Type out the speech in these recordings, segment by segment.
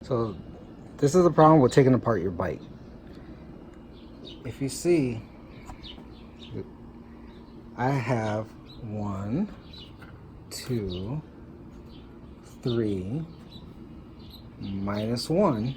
So this is the problem with taking apart your bike. If you see, I have 1, 2, 3, minus 1.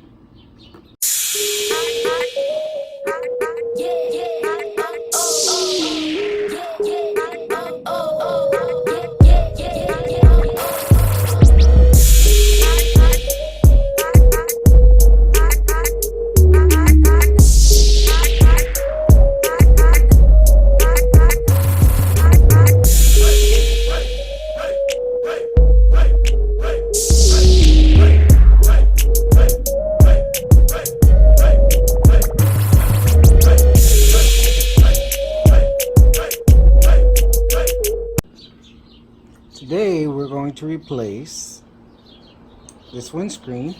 Today we're going to replace this windscreen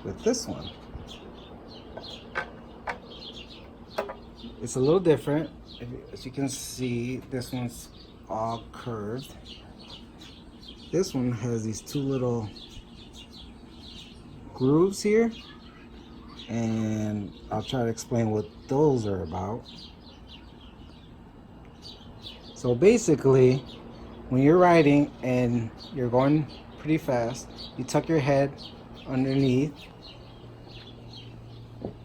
with this one. It's a little different. As you can see, this one's all curved. This one has these two little grooves here, and I'll try to explain what those are about. So basically, when you're riding and you're going pretty fast, you tuck your head underneath,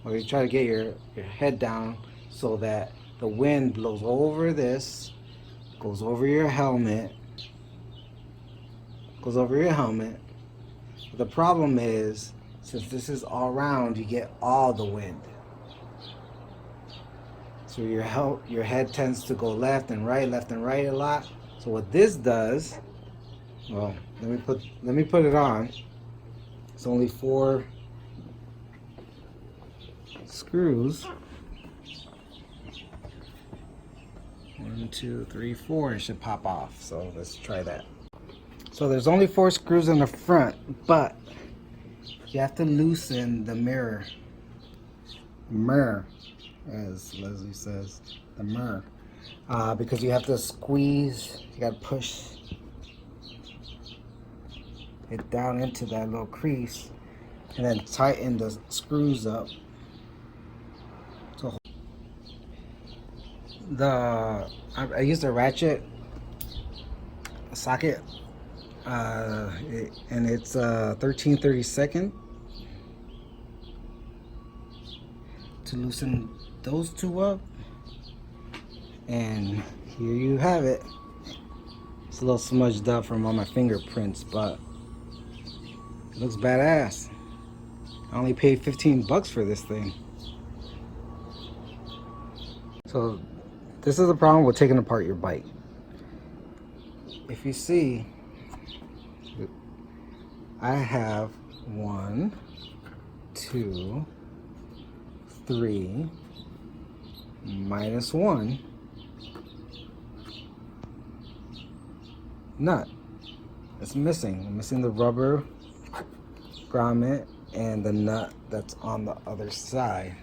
or you try to get your head down so that the wind blows over this, goes over your helmet, But the problem is, since this is all round, you get all the wind. So your head tends to go left and right a lot. So what this does, well, let me put it on. It's only 4 screws. 1, 2, 3, 4. It should pop off. So let's try that. So there's only 4 screws in the front, but you have to loosen the mirror, as Leslie says, the mirror. Because you have to squeeze, you got to push it down into that little crease and then tighten the screws up. So I used a ratchet socket, and it's 13/32 to loosen those two up. And here you have it. It's a little smudged up from all my fingerprints, but it looks badass. I only paid 15 bucks for this thing. So this is the problem with taking apart your bike. If you see, I have 1, 2, 3, minus 1 nut. It's missing. I'm missing the rubber grommet and the nut that's on the other side.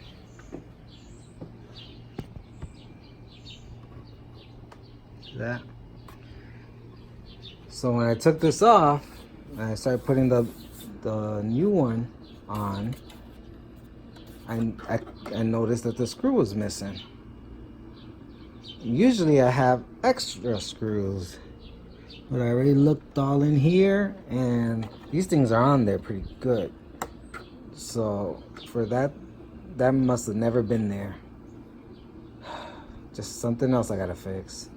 See that? So when I took this off and I started putting the new one on, I noticed that the screw was missing. Usually I have extra screws, but I already looked all in here and these things are on there pretty good. So for that must have never been there. Just something else I gotta fix.